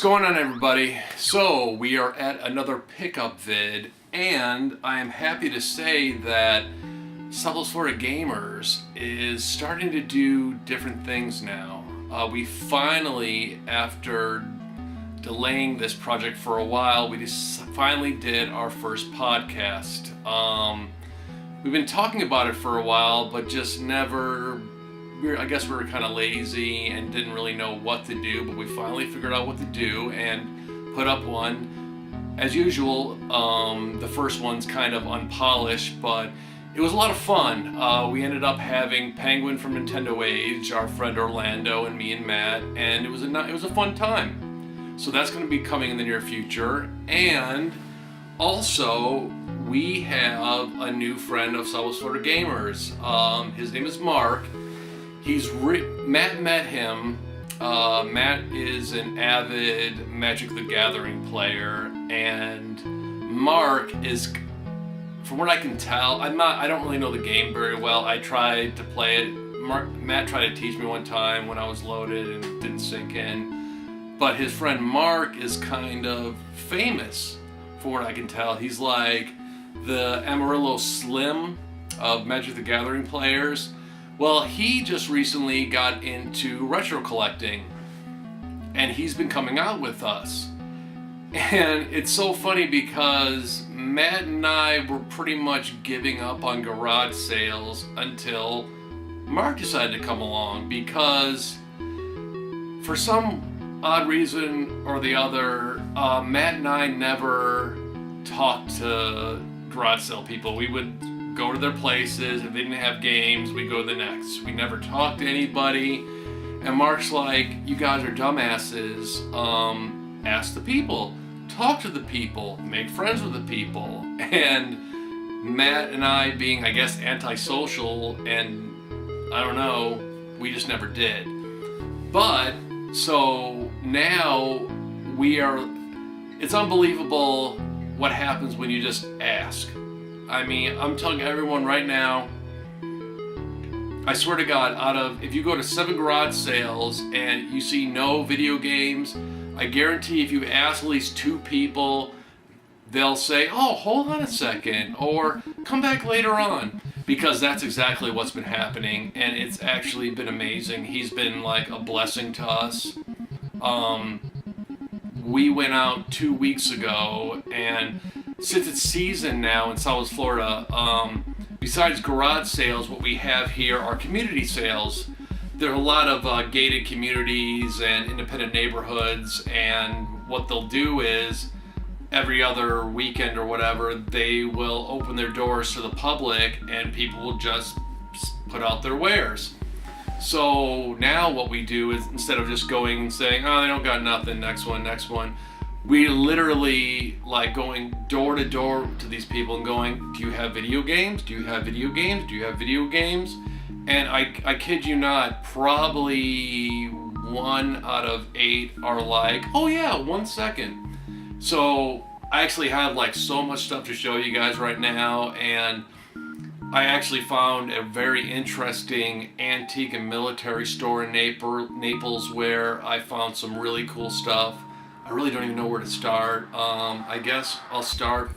going on, everybody? So we are at another pickup vid, and I am happy to say that Southwest Florida Gamers is starting to do different things now. We finally, after delaying this project for a while, we just finally did our first podcast. We've been talking about it for a while, but just never, I guess we were kind of lazy and didn't really know what to do, but we finally figured out what to do and put up one. As usual, the first one's kind of unpolished, but it was a lot of fun. We ended up having Penguin from Nintendo Age, our friend Orlando, and me and Matt, and it was a fun time. So that's going to be coming in the near future. And also, we have a new friend of Southwest Florida Gamers. His name is Mark. Matt met him. Matt is an avid Magic the Gathering player, and Mark is, from what I can tell, I don't really know the game very well. I tried to play it. Matt tried to teach me one time when I was loaded and it didn't sink in. But his friend Mark is kind of famous, from what I can tell. He's like the Amarillo Slim of Magic the Gathering players. Well, he just recently got into retro collecting, and he's been coming out with us. And it's so funny because Matt and I were pretty much giving up on garage sales until Mark decided to come along, because for some odd reason or the other, Matt and I never talked to garage sale people. We would go to their places. If they didn't have games, we'd go to the next. We never talked to anybody. And Mark's like, you guys are dumbasses. Ask the people. Talk to the people. Make friends with the people. And Matt and I, being, I guess, antisocial, and I don't know, we just never did. But, so now it's unbelievable what happens when you just ask. I mean, I'm telling everyone right now, I swear to God, if you go to 7 garage sales and you see no video games, I guarantee if you ask at least 2 people, they'll say, oh, hold on a second, or come back later on, because that's exactly what's been happening, and it's actually been amazing. He's been like a blessing to us. We went out 2 weeks ago, and since it's season now in Southwest Florida, besides garage sales, what we have here are community sales. There are a lot of gated communities and independent neighborhoods, and what they'll do is every other weekend or whatever, they will open their doors to the public and people will just put out their wares. So now what we do is, instead of just going and saying, oh, they don't got nothing, next one, we literally like going door to door to these people and going, do you have video games? Do you have video games? Do you have video games? And I kid you not, probably 1 out of 8 are like, oh yeah, 1 second. So I actually have like so much stuff to show you guys right now, and I actually found a very interesting antique and military store in Naples where I found some really cool stuff. I really don't even know where to start. I guess I'll start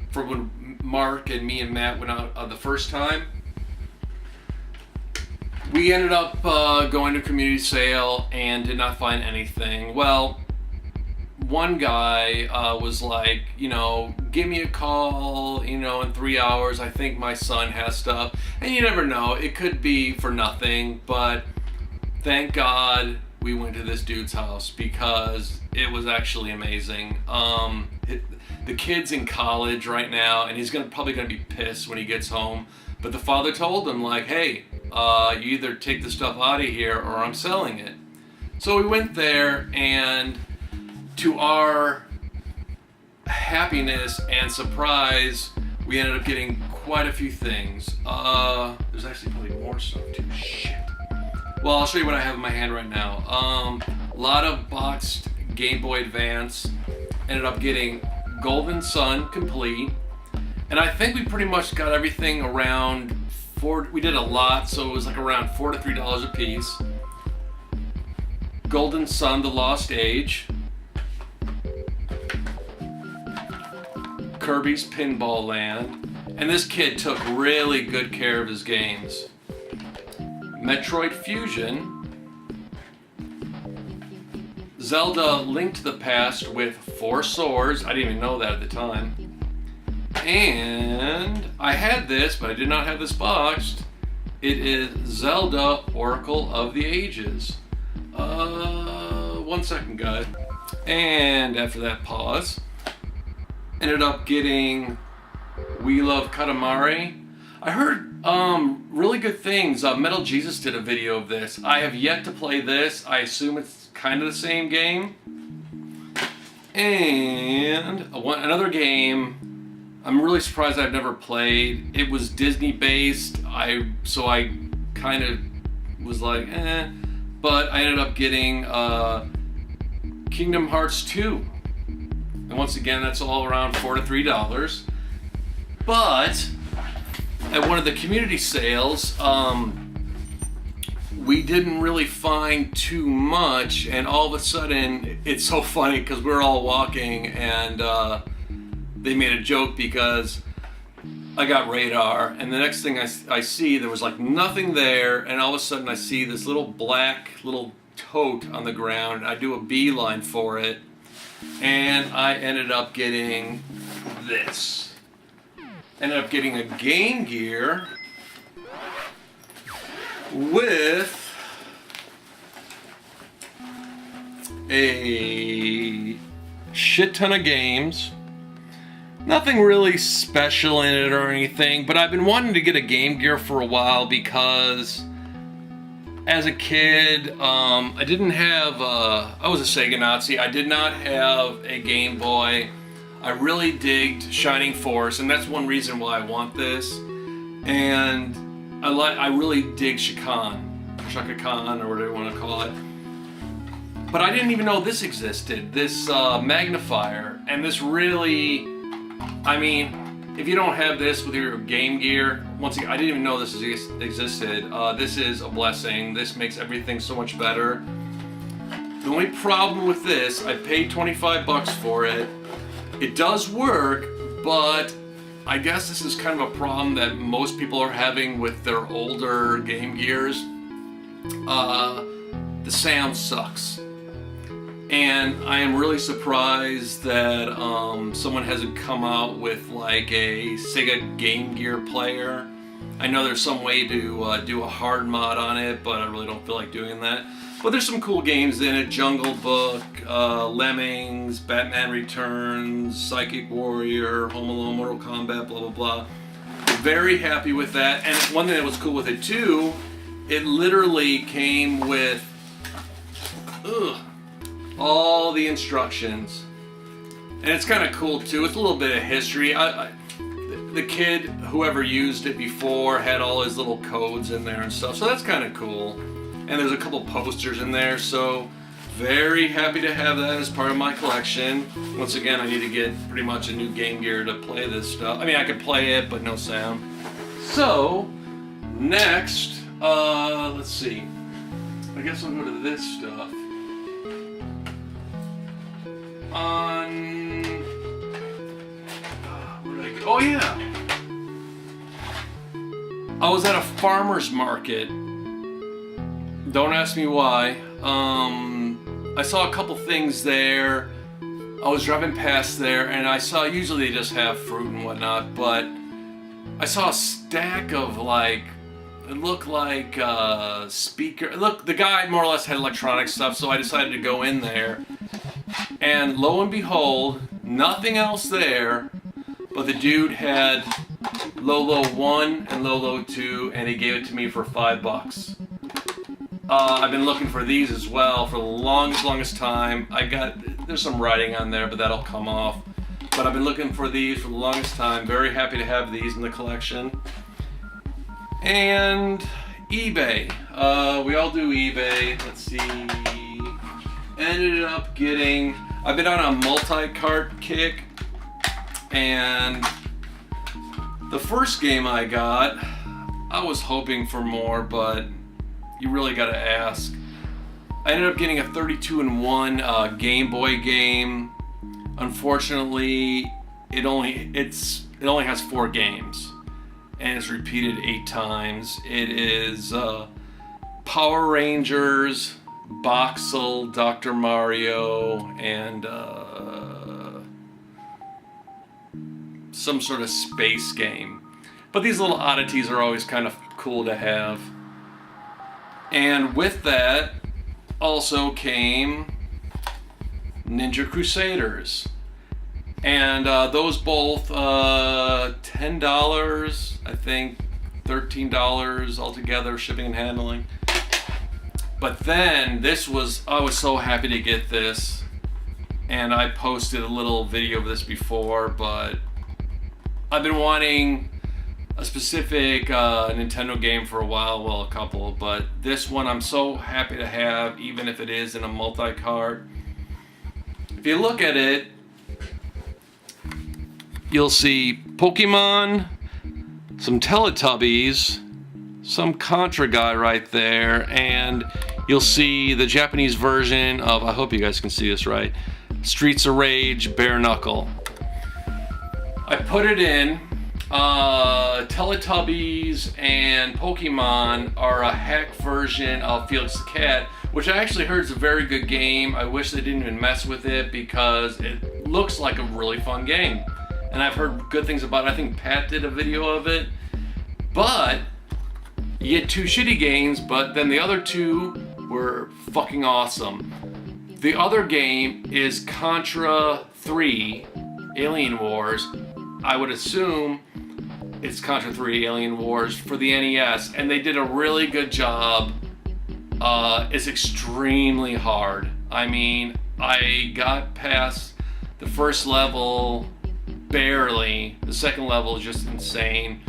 from when Mark and me and Matt went out the first time. We ended up going to a community sale and did not find anything. Well, one guy was like, give me a call, in 3 hours. I think my son has stuff. And you never know. It could be for nothing. But thank God we went to this dude's house, because it was actually amazing. The kid's in college right now, and he's probably going to be pissed when he gets home. But the father told him, like, hey, you either take the stuff out of here or I'm selling it. So we went there, and to our happiness and surprise, we ended up getting quite a few things. There's actually probably more stuff too. Shit. Well, I'll show you what I have in my hand right now. A lot of boxed Game Boy Advance. Ended up getting Golden Sun complete. And I think we pretty much got everything around we did a lot, so it was like around $4 to $3 a piece. Golden Sun, The Lost Age. Kirby's Pinball Land. And this kid took really good care of his games. Metroid Fusion. Zelda Link to the Past with 4 swords. I didn't even know that at the time. And I had this, but I did not have this boxed. It is Zelda Oracle of the Ages. 1 second, guys. And after that pause, ended up getting We Love Katamari. I heard really good things. Metal Jesus did a video of this. I have yet to play this. I assume it's kind of the same game. And another game I'm really surprised I've never played. It was Disney based. So I kind of was like, eh. But I ended up getting Kingdom Hearts 2. And once again, that's all around $4 to $3. But at one of the community sales, we didn't really find too much, and all of a sudden, it's so funny because we're all walking, and they made a joke because I got radar, and the next thing I see, there was like nothing there, and all of a sudden I see this little black little tote on the ground. I do a beeline for it, and I ended up getting this. Ended up getting a Game Gear with a shit ton of games. Nothing really special in it or anything, but I've been wanting to get a Game Gear for a while because as a kid, I didn't have, I was a Sega Nazi. I did not have a Game Boy. I really digged Shining Force, and that's one reason why I want this. And I really dig Shaka Khan, or whatever you want to call it. But I didn't even know this existed, this magnifier, and this really, I mean, if you don't have this with your Game Gear, once again, I didn't even know this existed. This is a blessing. This makes everything so much better. The only problem with this, I paid 25 bucks for it. It does work, but I guess this is kind of a problem that most people are having with their older Game Gears. The sound sucks. And I am really surprised that someone hasn't come out with like a Sega Game Gear player. I know there's some way to do a hard mod on it, but I really don't feel like doing that. But there's some cool games in it: Jungle Book, Lemmings, Batman Returns, Psychic Warrior, Home Alone, Mortal Kombat, blah blah blah. Very happy with that. And one thing that was cool with it too, it literally came with all the instructions. And it's kind of cool too. It's a little bit of history. The kid, whoever used it before, had all his little codes in there and stuff. So that's kind of cool. And there's a couple posters in there, so very happy to have that as part of my collection. Once again, I need to get pretty much a new Game Gear to play this stuff. I mean, I could play it, but no sound. So, next, let's see. I guess I'll go to this stuff. Where did I go? Oh yeah! I was at a farmer's market. Don't ask me why. I saw a couple things there. I was driving past there, and I saw, usually they just have fruit and whatnot, but I saw a stack of like, it looked like speaker. Look, the guy more or less had electronic stuff, so I decided to go in there. And lo and behold, nothing else there, but the dude had Lolo 1 and Lolo 2, and he gave it to me for $5. I've been looking for these as well for the longest time. There's some writing on there, but that'll come off. But I've been looking for these for the longest time. Very happy to have these in the collection. And eBay. We all do eBay. Let's see. Ended up getting, I've been on a multi-cart kick, and the first game I got, I was hoping for more, but you really gotta ask. I ended up getting a 32-in-1 Game Boy game. Unfortunately, it only has 4 games, and it's repeated 8 times. It is Power Rangers, Boxel, Dr. Mario, and some sort of space game. But these little oddities are always kind of cool to have. And with that also came Ninja Crusaders. And those both $10, I think $13 altogether, shipping and handling. But then I was so happy to get this, and I posted a little video of this before, but I've been wanting a specific Nintendo game for a while, well, a couple, but this one I'm so happy to have, even if it is in a multi-cart. If you look at it, you'll see Pokemon, some Teletubbies, some Contra guy right there, and you'll see the Japanese version of, I hope you guys can see this right, Streets of Rage Bare Knuckle. I put it in. Teletubbies and Pokemon are a hack version of Felix the Cat, which I actually heard is a very good game. I wish they didn't even mess with it because it looks like a really fun game. And I've heard good things about it. I think Pat did a video of it. But you get 2 shitty games, but then the other 2 were fucking awesome. The other game is Contra 3 Alien Wars. I would assume it's Contra 3 Alien Wars for the NES, and they did a really good job. It's extremely hard. I mean, I got past the first level barely. The second level is just insane.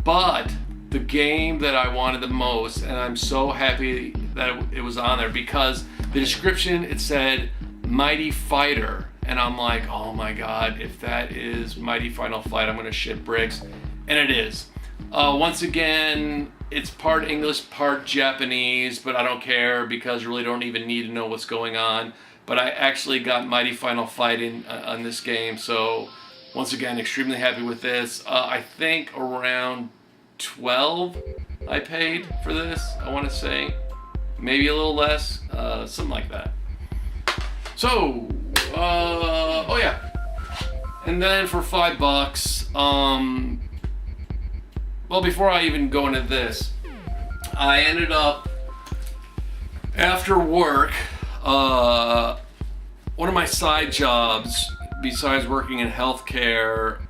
But the game that I wanted the most, and I'm so happy that it was on there, because the description, it said Mighty Fighter. And I'm like, oh my god, if that is Mighty Final Fight, I'm gonna shit bricks. And it is. Once again, it's part English, part Japanese, but I don't care because you really don't even need to know what's going on. But I actually got Mighty Final Fight on this game, so once again, extremely happy with this. I think around 12 I paid for this, I want to say. Maybe a little less, something like that. So, oh yeah. And then for $5, well, before I even go into this, I ended up, after work, one of my side jobs, besides working in healthcare,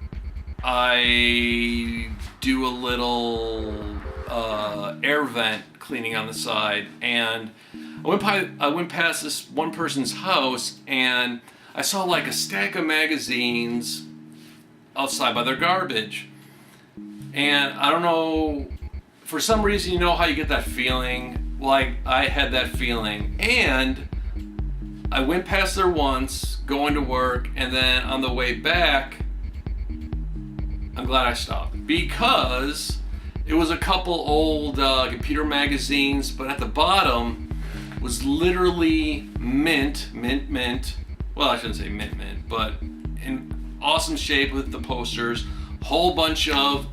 I do a little air vent cleaning on the side, and I went past this one person's house, and I saw like a stack of magazines outside by their garbage. And I don't know, for some reason, you know how you get that feeling? Like, I had that feeling. And I went past there once, going to work, and then on the way back, I'm glad I stopped. Because it was a couple old computer magazines, but at the bottom was literally mint. Well, I shouldn't say mint, but in awesome shape with the posters. Whole bunch of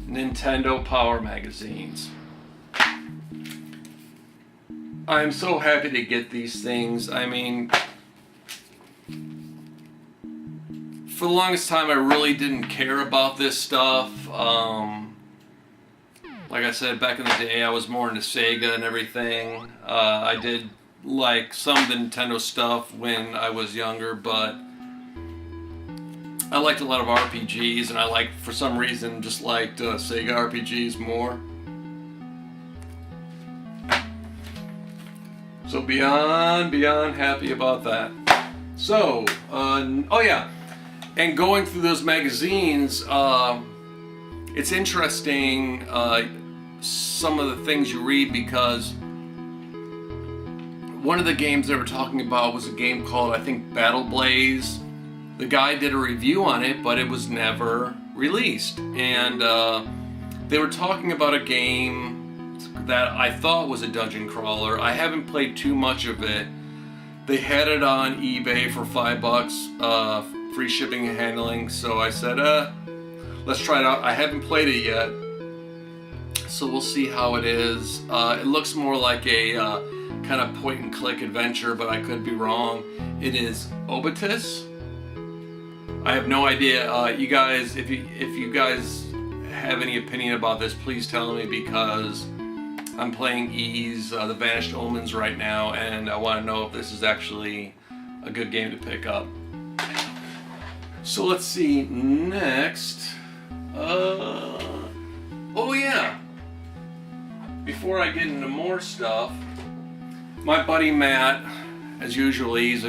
Nintendo Power magazines. I'm so happy to get these things. I mean, for the longest time I really didn't care about this stuff. Like I said, back in the day I was more into Sega and everything. I did like some of the Nintendo stuff when I was younger, but I liked a lot of RPGs, and I for some reason, just liked Sega RPGs more. So beyond happy about that. So, oh yeah, and going through those magazines, it's interesting some of the things you read, because one of the games they were talking about was a game called, I think, Battle Blaze. The guy did a review on it, but it was never released. And they were talking about a game that I thought was a dungeon crawler. I haven't played too much of it. They had it on eBay for $5 free shipping and handling. So I said, let's try it out. I haven't played it yet, so we'll see how it is. It looks more like a kind of point and click adventure, but I could be wrong. It is Obitus. I have no idea. You guys, if you guys have any opinion about this, please tell me, because I'm playing Ys, the Vanished Omens right now, and I want to know if this is actually a good game to pick up. So let's see, next. Oh yeah. Before I get into more stuff, my buddy Matt, as usual, he's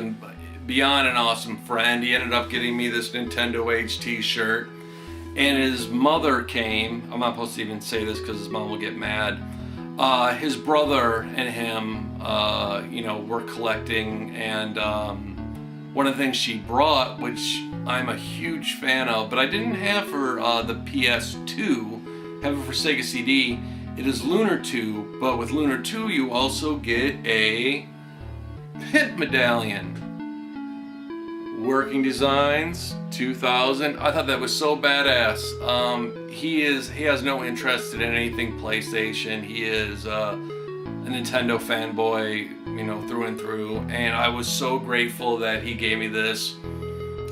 beyond an awesome friend. He ended up getting me this Nintendo Age t-shirt, and his mother came. I'm not supposed to even say this because his mom will get mad. His brother and him, were collecting, and one of the things she brought, which I'm a huge fan of, but I didn't have for the PS2, have it for Sega CD. It is Lunar 2, but with Lunar 2 you also get a Pimp Medallion. Working Designs 2000. I thought that was so badass. He has no interest in anything PlayStation. He is a Nintendo fanboy, through and through. And I was so grateful that he gave me this.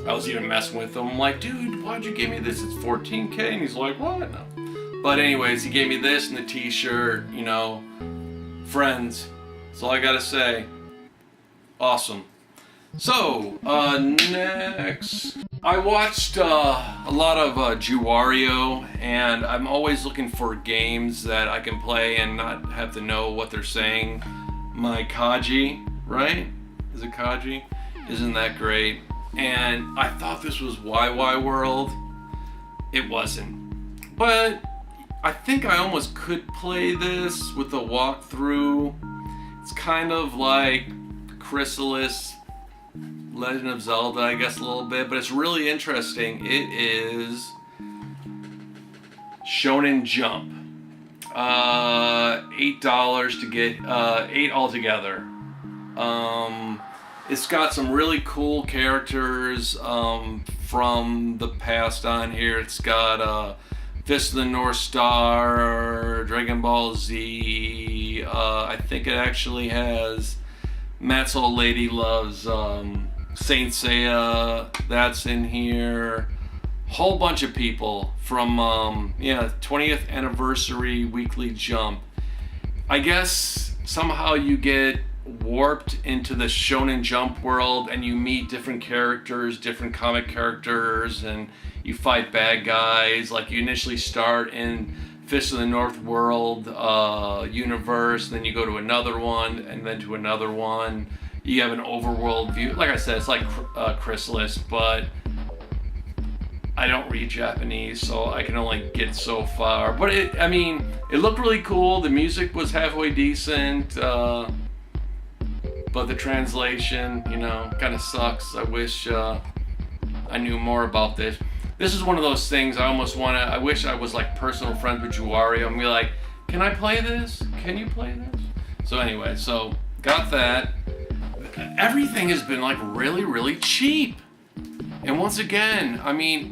I was even messing with him. I'm like, dude, why'd you give me this? It's $14K. And he's like, what? No. But anyways, he gave me this and the t-shirt, friends. That's all I gotta say. Awesome. So, next. I watched a lot of Juwario, and I'm always looking for games that I can play and not have to know what they're saying. My Kaji, right? Is it Kaji? Isn't that great? And I thought this was YY World. It wasn't. But I think I almost could play this with a walkthrough. It's kind of like Chrysalis, Legend of Zelda, I guess, a little bit, but it's really interesting. It is Shonen Jump. $8 to get, 8 altogether. It's got some really cool characters from the past on here. It's got Fist of the North Star, Dragon Ball Z. I think it actually has Matt's Old Lady Loves Saint Seiya. That's in here. Whole bunch of people from 20th anniversary weekly jump. I guess somehow you get warped into the Shonen Jump world and you meet different characters, different comic characters, and you fight bad guys. Like, you initially start in Fist of the North World universe, then you go to another one, and then to another one. You have an overworld view. Like I said, it's like Chrysalis, but I don't read Japanese, so I can only get so far. But it looked really cool. The music was halfway decent, but the translation, kind of sucks. I wish I knew more about this. This is one of those things I wish I was like personal friends with Juwario and be like, can I play this? Can you play this? So anyway, got that. Everything has been like really, really cheap. And once again,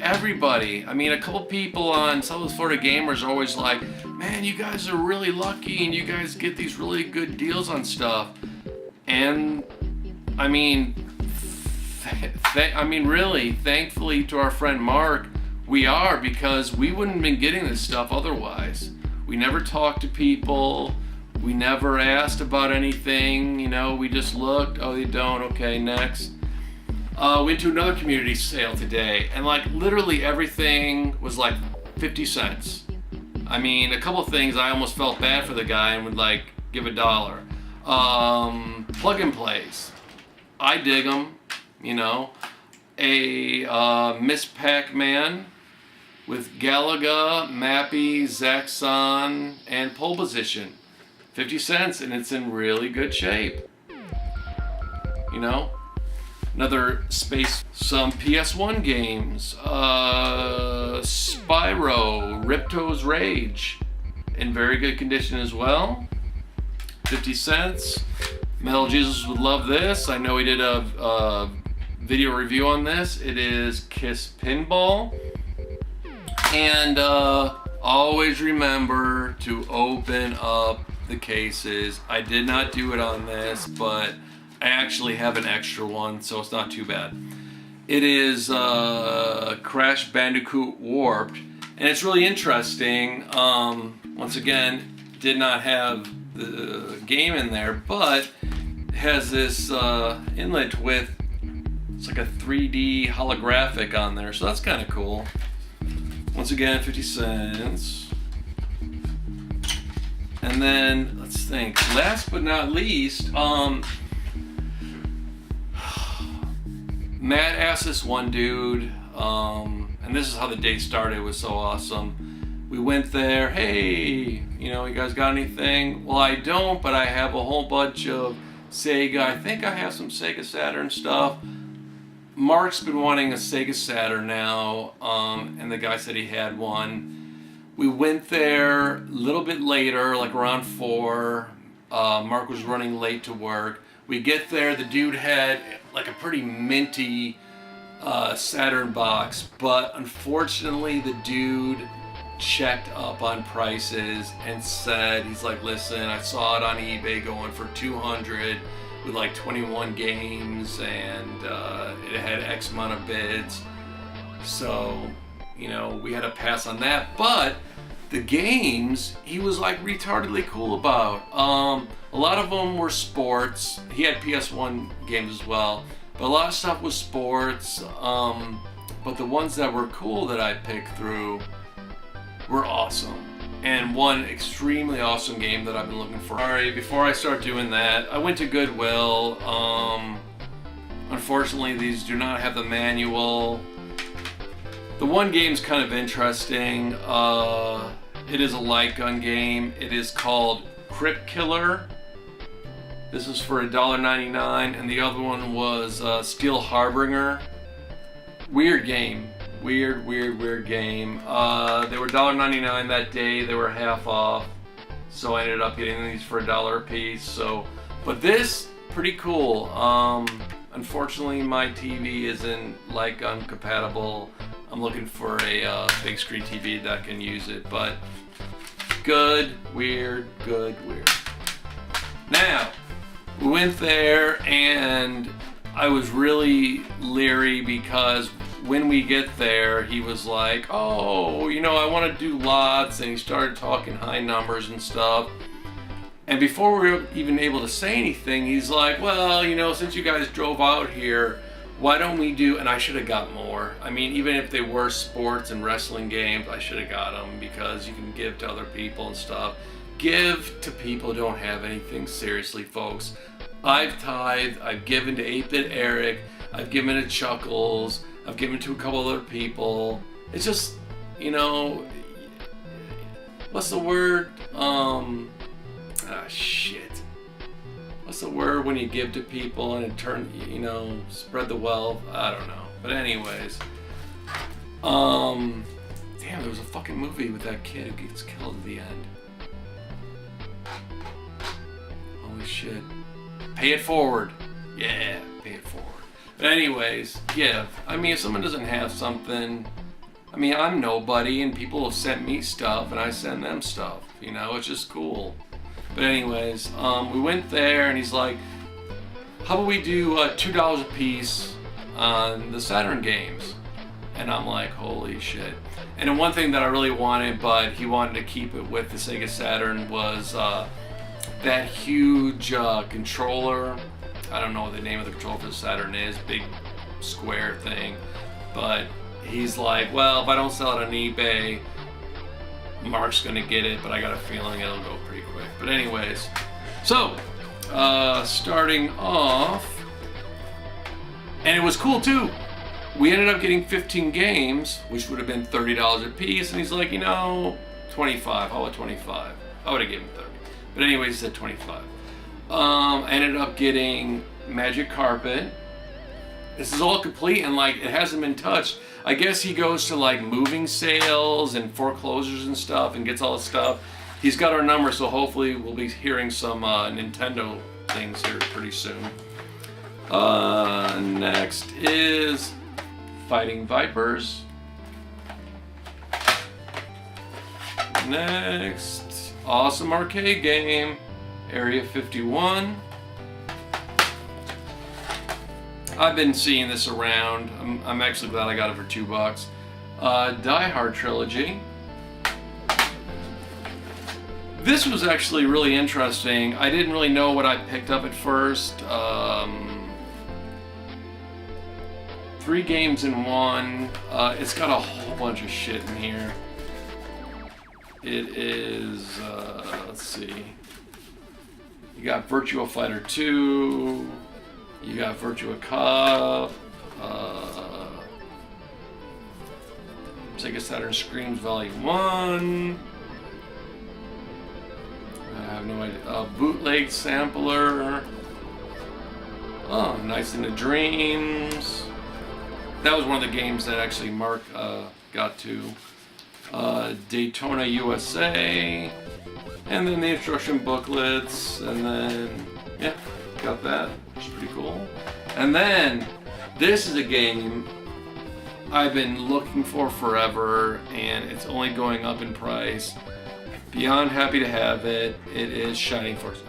everybody, a couple people on Southwest Florida Gamers are always like, man, you guys are really lucky and you guys get these really good deals on stuff. And really, thankfully to our friend Mark, we are, because we wouldn't have been getting this stuff otherwise. We never talked to people. We never asked about anything. We just looked. Oh, they don't. Okay, next. Went to another community sale today, and literally everything was 50 cents. A couple of things I almost felt bad for the guy and would give $1. Plug and plays. I dig them. A Miss Pac-Man with Galaga, Mappy, Zaxxon, and Pole Position. 50 cents, and it's in really good shape. Another space, some PS1 games. Spyro, Ripto's Rage, in very good condition as well. 50 cents. Metal Jesus would love this. I know he did a video review on this. It is Kiss Pinball. And always remember to open up the cases. I did not do it on this, but I actually have an extra one, so it's not too bad. It is Crash Bandicoot Warped, and it's really interesting. Once again, did not have the game in there, but it has this inlet with, it's like a 3D holographic on there, so that's kind of cool. Once again, 50 cents. And then, let's think, last but not least, Matt asked this one dude, and this is how the day started. It was so awesome. We went there, hey, you know, you guys got anything? Well, I don't, but I have a whole bunch of Sega. I think I have some Sega Saturn stuff. Mark's been wanting a Sega Saturn now, and the guy said he had one. We went there a little bit later, like around 4. Mark was running late to work. We get there, the dude had like a pretty minty Saturn box, but unfortunately the dude checked up on prices and said, he's like, listen, I saw it on eBay going for 200 with like 21 games, and it had X amount of bids, so you know, we had to pass on that. But the games he was like retardedly cool about. A lot of them were sports. He had PS1 games as well, but a lot of stuff was sports. But the ones that were cool that I picked through were awesome. And one extremely awesome game that I've been looking for. Alright, before I start doing that, I went to Goodwill. Unfortunately, these do not have the manual. The one game's kind of interesting. It is a light gun game. It is called Crypt Killer. This is for $1.99, and the other one was Steel Harbinger. Weird game. Weird game. They were $1.99 that day. They were half off, so I ended up getting these for $1 a piece. So, but this pretty cool. Unfortunately, my TV isn't light gun compatible. I'm looking for a big screen TV that can use it, but good, weird. Now, we went there, and I was really leery because when we get there, he was like, oh, you know, I want to do lots, and he started talking high numbers and stuff. And before we were even able to say anything, he's like, well, you know, since you guys drove out here, why don't we do, and I should have got more. I mean, even if they were sports and wrestling games, I should have got them, because you can give to other people and stuff. Give to people who don't have anything, seriously, folks. I've tithed, I've given to 8-Bit Eric, I've given to Chuckles, I've given to a couple other people. It's just, you know, what's the word? Shit. What's the word when you give to people and it turn, you know, spread the wealth? I don't know. But anyways, damn, there was a fucking movie with that kid who gets killed at the end. Holy shit. Pay it forward. Yeah, pay it forward. But anyways, give. I mean, if someone doesn't have something, I mean, I'm nobody, and people have sent me stuff, and I send them stuff. You know, it's just cool. But anyways, we went there, and he's like, how about we do $2 a piece on the Saturn games? And I'm like, holy shit. And then one thing that I really wanted, but he wanted to keep it with the Sega Saturn, was that huge controller. I don't know what the name of the controller for the Saturn is, big square thing. But he's like, well, if I don't sell it on eBay, Mark's gonna get it, but I got a feeling it'll go pretty quick. But anyways, so starting off, and it was cool too. We ended up getting 15 games, which would have been $30 a piece, and he's like, you know, 25. How about 25? I would have given 30. But anyways, he said 25. I ended up getting Magic Carpet. This is all complete, and like it hasn't been touched. I guess he goes to like moving sales and foreclosures and stuff and gets all the stuff. He's got our number, so hopefully we'll be hearing some Nintendo things here pretty soon. Next is Fighting Vipers. Next, awesome arcade game, Area 51. I've been seeing this around. I'm actually glad I got it for $2. Die Hard Trilogy. This was actually really interesting. I didn't really know what I picked up at first. 3 games in one. It's got a whole bunch of shit in here. It is, let's see. You got Virtua Fighter 2. You got Virtua Cop. Sega Saturn Screams Volume 1. I have no idea. Bootleg Sampler. Oh, Nights into Dreams. That was one of the games that actually Mark got to. Daytona USA. And then the instruction booklets. And then, yeah, got that. Which is pretty cool. And then, this is a game I've been looking for forever, and it's only going up in price. Beyond happy to have it. It is Shining Force.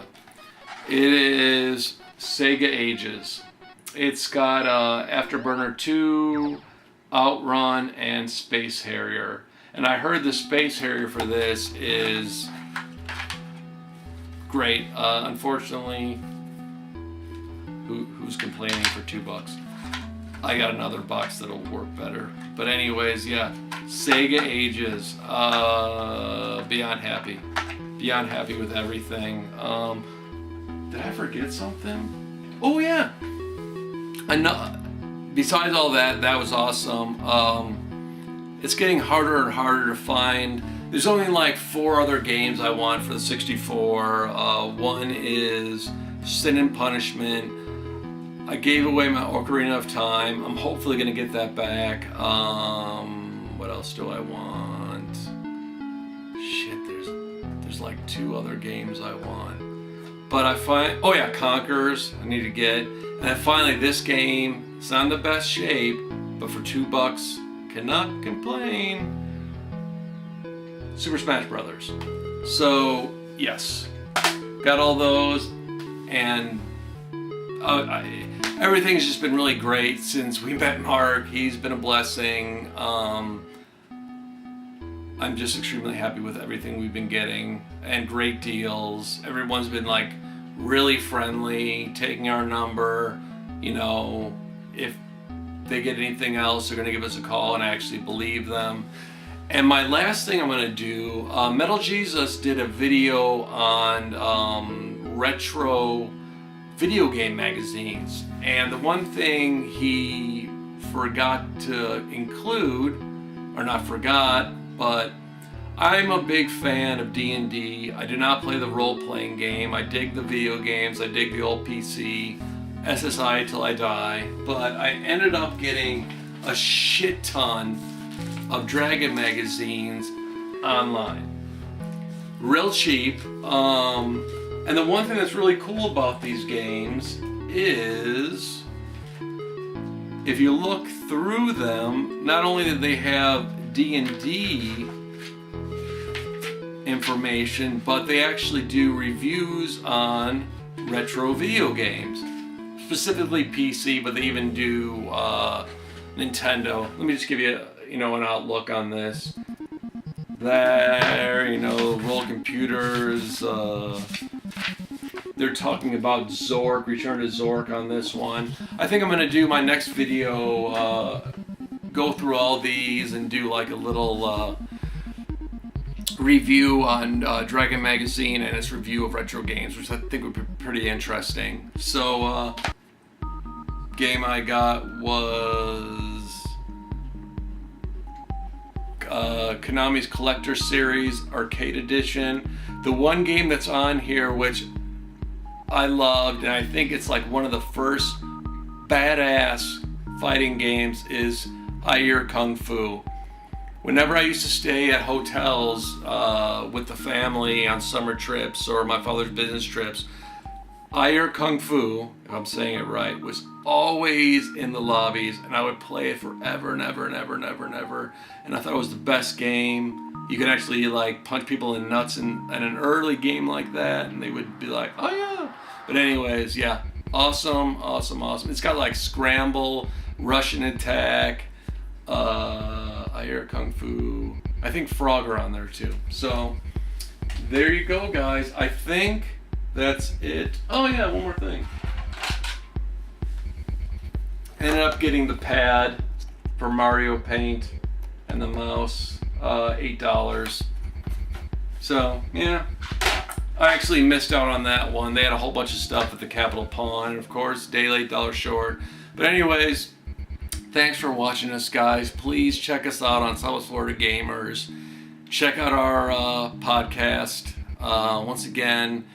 It is Sega Ages. It's got Afterburner 2, Outrun, and Space Harrier. And I heard the Space Harrier for this is great. Unfortunately, who's complaining for $2? I got another box that'll work better. But anyways, yeah, Sega Ages. Beyond happy. Beyond happy with everything. Did I forget something? Oh yeah. Besides all that, that was awesome. It's getting harder and harder to find. There's only like 4 other games I want for the 64. One is Sin and Punishment. I gave away my Ocarina of Time. I'm hopefully gonna get that back. What else do I want? Shit, there's like 2 other games I want. But I find, oh yeah, Conquerors I need to get. And then finally this game, it's not in the best shape, but for $2, cannot complain. Super Smash Brothers. So yes, got all those, and everything's just been really great since we met Mark. He's been a blessing. I'm just extremely happy with everything we've been getting, and great deals. Everyone's been like really friendly, taking our number. You know, if they get anything else, they're gonna give us a call, and I actually believe them. And my last thing I'm gonna do, Metal Jesus did a video on retro video game magazines, and the one thing he forgot to include, or not forgot, but I'm a big fan of D&D. I do not play the role-playing game. I dig the video games. I dig the old PC, SSI till I die. But I ended up getting a shit ton of Dragon magazines online. Real cheap. And the one thing that's really cool about these games is if you look through them, not only did they have D&D information, but they actually do reviews on retro video games, specifically PC, but they even do Nintendo. Let me just give you, an outlook on this. There, Roll Computers. They're talking about Zork, Return to Zork on this one. I think I'm going to do my next video, go through all these and do like a little review on Dragon Magazine and its review of retro games, which I think would be pretty interesting. So, game I got was Konami's Collector Series Arcade Edition. The one game that's on here, which I loved, and I think it's like one of the first badass fighting games, is Air Kung Fu. Whenever I used to stay at hotels with the family on summer trips or my father's business trips, Air Kung Fu, if I'm saying it right, was always in the lobbies, and I would play it forever and ever and ever and ever and ever. And I thought it was the best game. You could actually like punch people in nuts in an early game like that, and they would be like, "Oh yeah." But anyways, yeah, awesome, awesome, awesome. It's got like scramble, Russian attack. I hear Kung Fu. I think Frogger on there too. So there you go, guys. I think that's it. Oh yeah, one more thing. Ended up getting the pad for Mario Paint and the mouse, $8. So yeah, I actually missed out on that one. They had a whole bunch of stuff at the Capitol Pawn, and of course, day late, dollar short. But anyways, thanks for watching us, guys. Please check us out on Southwest Florida Gamers. Check out our podcast. Once again,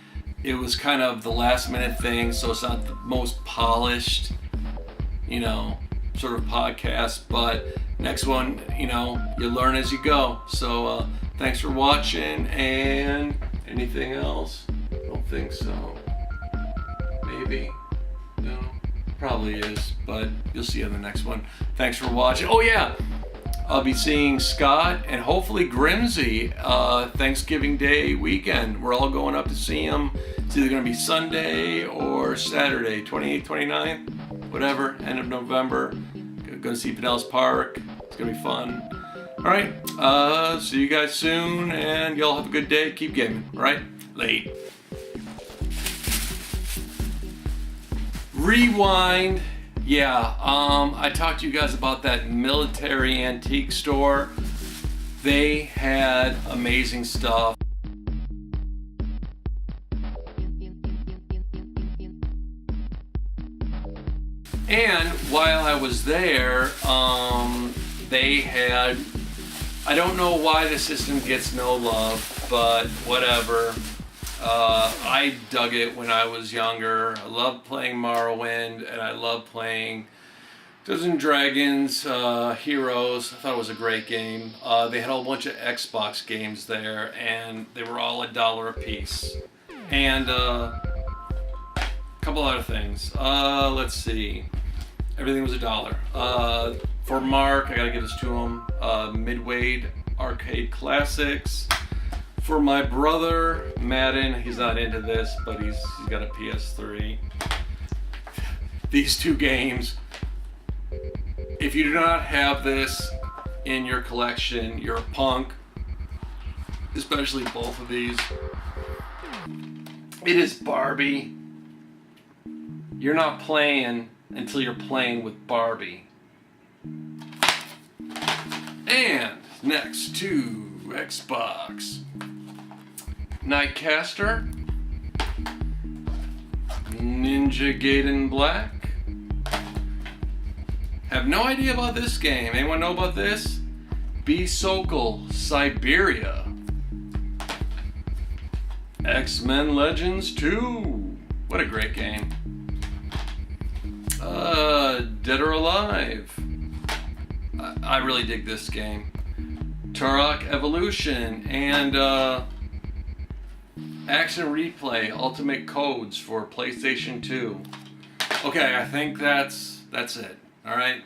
it was kind of the last minute thing, so it's not the most polished, sort of podcast. But next one, you learn as you go. So thanks for watching, and anything else? I don't think so. Maybe. No. Probably is, but you'll see in the next one. Thanks for watching. Oh yeah, I'll be seeing Scott and hopefully Grimsey Thanksgiving Day weekend. We're all going up to see him. It's either going to be Sunday or Saturday, 28th, 29th, whatever, end of November. Going to see Pinellas Park. It's going to be fun. All right, see you guys soon, and y'all have a good day. Keep gaming, all right? Late. Rewind. Yeah, I talked to you guys about that military antique store. They had amazing stuff. And while I was there, they had, I don't know why the system gets no love, but whatever. I dug it when I was younger. I loved playing Morrowind, and I loved playing Dungeons and Dragons, Heroes. I thought it was a great game. They had a whole bunch of Xbox games there, and they were all $1 a piece. And a couple other things. Let's see. Everything was $1. For Mark, I gotta give this to him. Midway Arcade Classics. For my brother, Madden, he's not into this, but he's got a PS3. These two games, if you do not have this in your collection, you're a punk. Especially both of these. It is Barbie. You're not playing until you're playing with Barbie. And next to Xbox. Nightcaster, Ninja Gaiden Black. Have no idea about this game. Anyone know about this? B-Sokol, Siberia. X-Men Legends 2. What a great game. Dead or Alive. I really dig this game. Turok Evolution and Action Replay Ultimate Codes for PlayStation 2. Okay, I think that's it. All right.